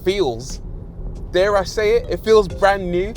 feels, dare I say it, it feels brand new.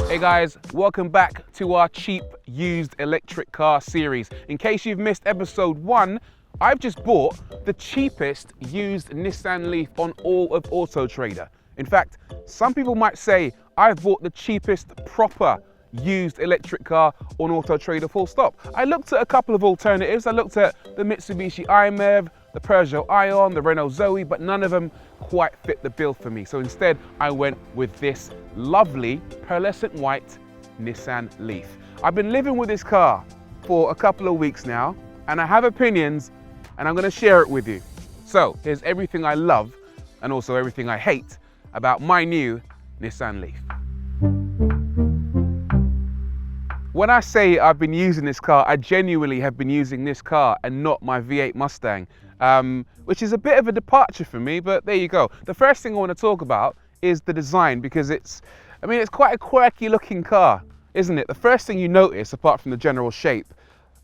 Hey guys, welcome back to our cheap used electric car series. In case you've missed episode 1, I've just bought the cheapest used Nissan Leaf on all of Autotrader. In fact, some people might say I've bought the cheapest proper used electric car on Autotrader, full stop. I looked at a couple of alternatives. I looked at the Mitsubishi i-MiEV, the Peugeot Ion, the Renault Zoe, but none of them quite fit the bill for me. So instead, I went with this lovely pearlescent white Nissan Leaf. I've been living with this car for a couple of weeks now, and I have opinions, and I'm gonna share it with you. So here's everything I love, and also everything I hate about my new Nissan Leaf. When I say I've been using this car, I genuinely have been using this car and not my V8 Mustang, which is a bit of a departure for me, but there you go. The first thing I want to talk about is the design, because it's quite a quirky looking car, isn't it? The first thing you notice, apart from the general shape,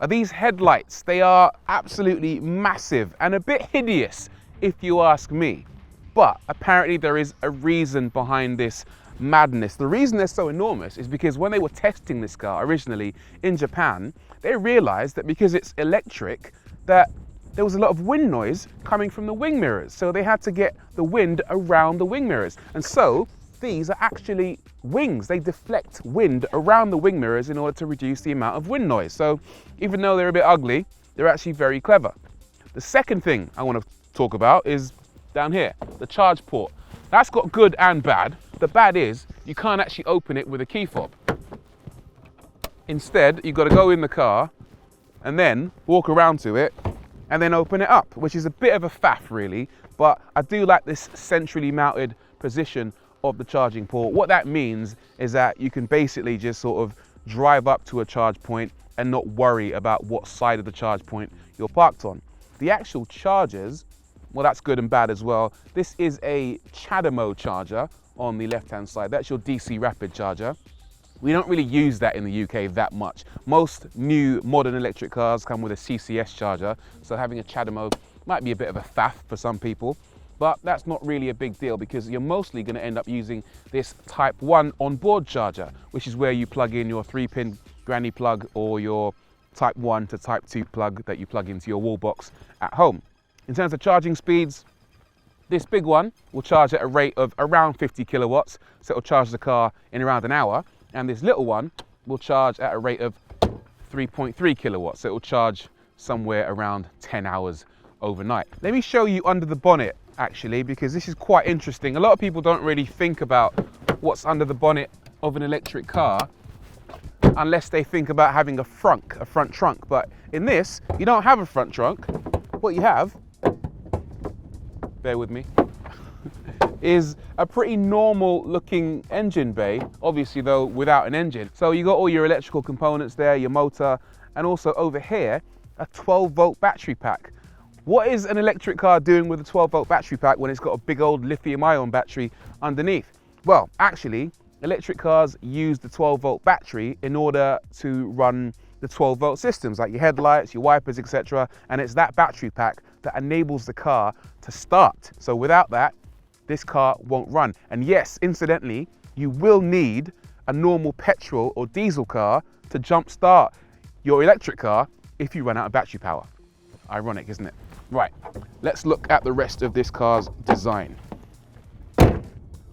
are these headlights. They are absolutely massive and a bit hideous, if you ask me. But apparently there is a reason behind this madness. The reason they're so enormous is because when they were testing this car originally in Japan, they realized that because it's electric, that there was a lot of wind noise coming from the wing mirrors. So they had to get the wind around the wing mirrors. And so these are actually wings. They deflect wind around the wing mirrors in order to reduce the amount of wind noise. So even though they're a bit ugly, they're actually very clever. The second thing I want to talk about is down here, the charge port. That's got good and bad. The bad is you can't actually open it with a key fob. Instead, you've got to go in the car and then walk around to it and then open it up, which is a bit of a faff really, but I do like this centrally mounted position of the charging port. What that means is that you can basically just sort of drive up to a charge point and not worry about what side of the charge point you're parked on. The actual chargers, well, that's good and bad as well. This is a CHAdeMO charger on the left-hand side. That's your DC rapid charger. We don't really use that in the UK that much. Most new modern electric cars come with a CCS charger, so having a CHAdeMO might be a bit of a faff for some people, but that's not really a big deal because you're mostly going to end up using this Type 1 onboard charger, which is where you plug in your 3-pin granny plug or your Type 1 to Type 2 plug that you plug into your wall box at home. In terms of charging speeds, this big one will charge at a rate of around 50 kilowatts, so it'll charge the car in around an hour, and this little one will charge at a rate of 3.3 kilowatts, so it will charge somewhere around 10 hours overnight. Let me show you under the bonnet actually, because this is quite interesting. A lot of people don't really think about what's under the bonnet of an electric car unless they think about having a front trunk, but in this, you don't have a front trunk. What you have, bear with me, is a pretty normal looking engine bay, obviously though without an engine. So you got all your electrical components there, your motor, and also over here, a 12-volt battery pack. What is an electric car doing with a 12-volt battery pack when it's got a big old lithium-ion battery underneath? Well, actually, electric cars use the 12-volt battery in order to run the 12-volt systems, like your headlights, your wipers, etc. And it's that battery pack that enables the car to start. So without that, this car won't run. And yes, incidentally, you will need a normal petrol or diesel car to jumpstart your electric car if you run out of battery power. Ironic, isn't it? Right, let's look at the rest of this car's design.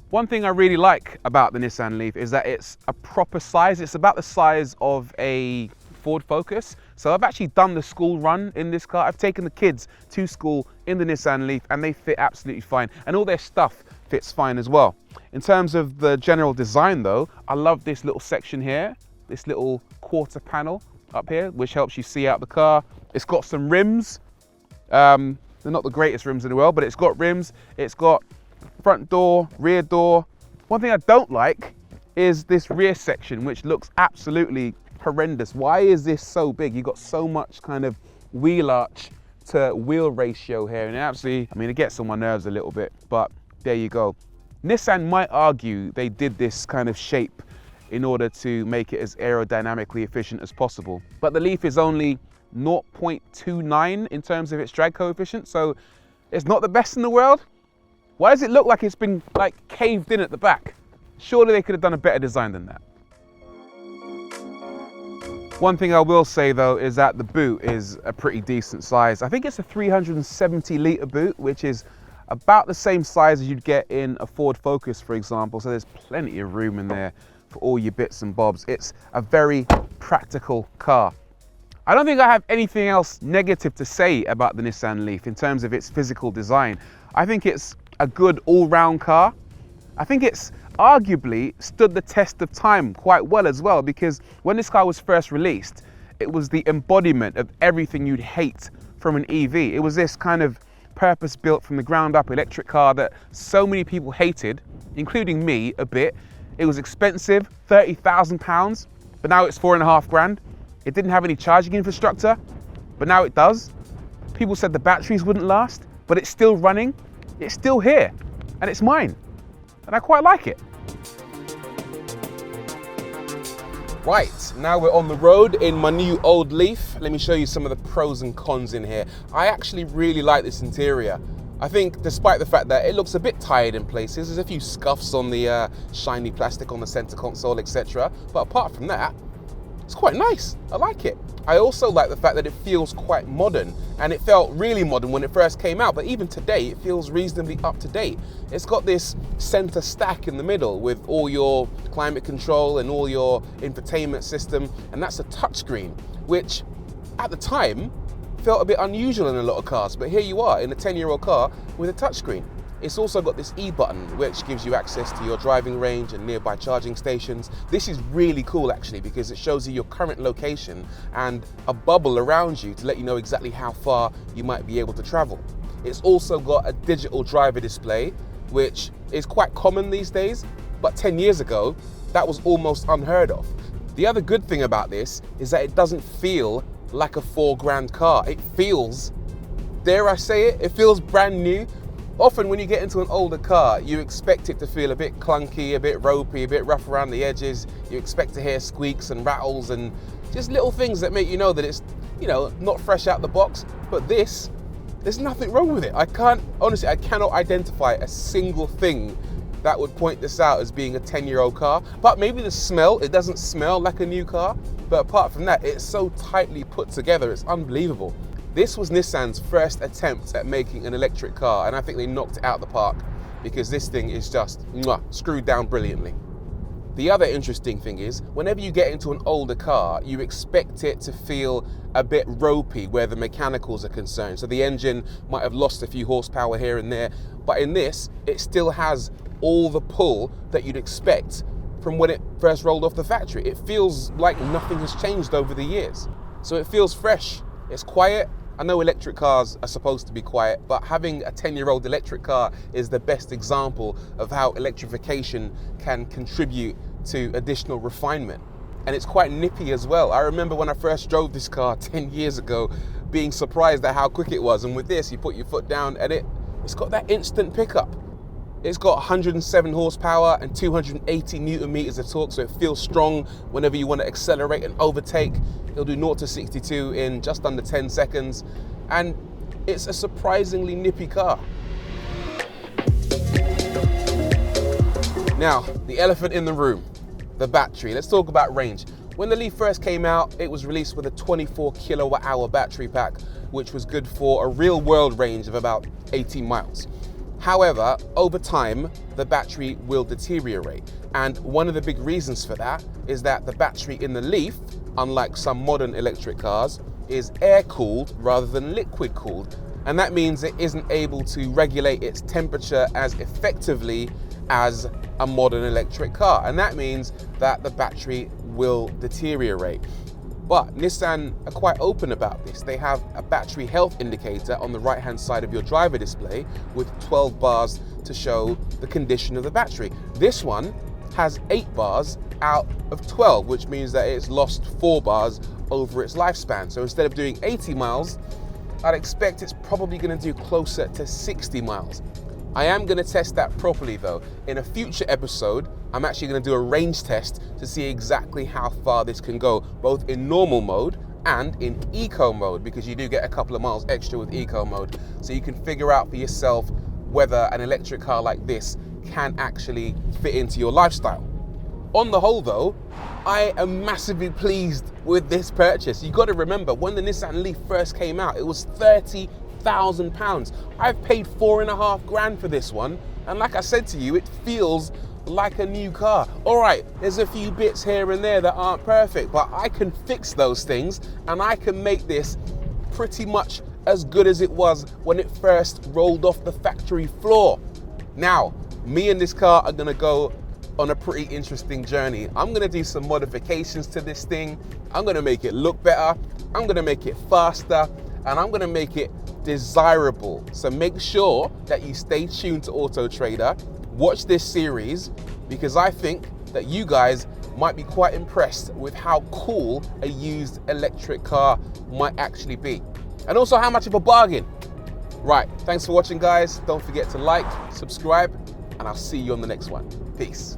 One thing I really like about the Nissan Leaf is that it's a proper size. It's about the size of a Ford Focus. So I've actually done the school run in this car. I've taken the kids to school in the Nissan Leaf and they fit absolutely fine. And all their stuff fits fine as well. In terms of the general design though, I love this little section here, this little quarter panel up here, which helps you see out the car. It's got some rims. They're not the greatest rims in the world, but it's got rims. It's got front door, rear door. One thing I don't like is this rear section, which looks absolutely horrendous. Why is this so big? You've got so much kind of wheel arch to wheel ratio here, and it gets on my nerves a little bit, but there you go. Nissan might argue they did this kind of shape in order to make it as aerodynamically efficient as possible, but the Leaf is only 0.29 in terms of its drag coefficient, so it's not the best in the world, Why does it look like it's been like caved in at the back? Surely they could have done a better design than that. One thing I will say though is that the boot is a pretty decent size. I think it's a 370 litre boot, which is about the same size as you'd get in a Ford Focus, for example. So there's plenty of room in there for all your bits and bobs. It's a very practical car. I don't think I have anything else negative to say about the Nissan Leaf in terms of its physical design. I think it's a good all-round car. I think it's arguably stood the test of time quite well as well, because when this car was first released, it was the embodiment of everything you'd hate from an EV. It was this kind of purpose-built from the ground up electric car that so many people hated, including me a bit. It was expensive, £30,000, but now it's $4.5 grand. It didn't have any charging infrastructure, but now it does. People said the batteries wouldn't last, but it's still running. It's still here, and it's mine. And I quite like it. Right, now we're on the road in my new old Leaf. Let me show you some of the pros and cons in here. I actually really like this interior. I think despite the fact that it looks a bit tired in places, there's a few scuffs on the shiny plastic on the center console, etc. But apart from that, it's quite nice. I like it. I also like the fact that it feels quite modern, and it felt really modern when it first came out, but even today it feels reasonably up to date. It's got this center stack in the middle with all your climate control and all your infotainment system, and that's a touchscreen, which at the time felt a bit unusual in a lot of cars, but here you are in a 10-year-old car with a touchscreen. It's also got this E button, which gives you access to your driving range and nearby charging stations. This is really cool actually, because it shows you your current location and a bubble around you to let you know exactly how far you might be able to travel. It's also got a digital driver display, which is quite common these days, but 10 years ago, that was almost unheard of. The other good thing about this is that it doesn't feel like a $4 grand car. It feels, dare I say it, it feels brand new. Often when you get into an older car, you expect it to feel a bit clunky, a bit ropey, a bit rough around the edges. You expect to hear squeaks and rattles and just little things that make you know that it's, you know, not fresh out the box. But this, there's nothing wrong with it. Honestly, I cannot identify a single thing that would point this out as being a 10-year-old car. But maybe the smell, it doesn't smell like a new car. But apart from that, it's so tightly put together, it's unbelievable. This was Nissan's first attempt at making an electric car, and I think they knocked it out the park, because this thing is just screwed down brilliantly. The other interesting thing is, whenever you get into an older car, you expect it to feel a bit ropey where the mechanicals are concerned. So the engine might have lost a few horsepower here and there, but in this, it still has all the pull that you'd expect from when it first rolled off the factory. It feels like nothing has changed over the years. So it feels fresh, it's quiet. I know electric cars are supposed to be quiet, but having a 10-year-old electric car is the best example of how electrification can contribute to additional refinement. And it's quite nippy as well. I remember when I first drove this car 10 years ago, being surprised at how quick it was. And with this, you put your foot down and it's got that instant pickup. It's got 107 horsepower and 280 Newton meters of torque, so it feels strong whenever you want to accelerate and overtake. It'll do 0 to 62 in just under 10 seconds, and it's a surprisingly nippy car. Now, the elephant in the room, the battery. Let's talk about range. When the Leaf first came out, it was released with a 24 kilowatt hour battery pack, which was good for a real world range of about 18 miles. However, over time, the battery will deteriorate. And one of the big reasons for that is that the battery in the Leaf, unlike some modern electric cars, is air-cooled rather than liquid-cooled. And that means it isn't able to regulate its temperature as effectively as a modern electric car. And that means that the battery will deteriorate. But Nissan are quite open about this. They have a battery health indicator on the right-hand side of your driver display with 12 bars to show the condition of the battery. This one has 8 bars out of 12, which means that it's lost 4 bars over its lifespan. So instead of doing 80 miles, I'd expect it's probably going to do closer to 60 miles. I am going to test that properly though. In a future episode, I'm actually going to do a range test to see exactly how far this can go, both in normal mode and in eco mode, because you do get a couple of miles extra with eco mode. So you can figure out for yourself whether an electric car like this can actually fit into your lifestyle. On the whole though, I am massively pleased with this purchase. You got to remember, when the Nissan Leaf first came out, it was £30,000. I've paid $4.5 grand for this one, and like I said to you, it feels like a new car. All right, there's a few bits here and there that aren't perfect, but I can fix those things, and I can make this pretty much as good as it was when it first rolled off the factory floor. Now, me and this car are gonna go on a pretty interesting journey. I'm gonna do some modifications to this thing. I'm gonna make it look better. I'm gonna make it faster, and I'm gonna make it desirable. So make sure that you stay tuned to Autotrader, watch this series, because I think that you guys might be quite impressed with how cool a used electric car might actually be. And also how much of a bargain. Right, thanks for watching guys. Don't forget to like, subscribe, and I'll see you on the next one. Peace.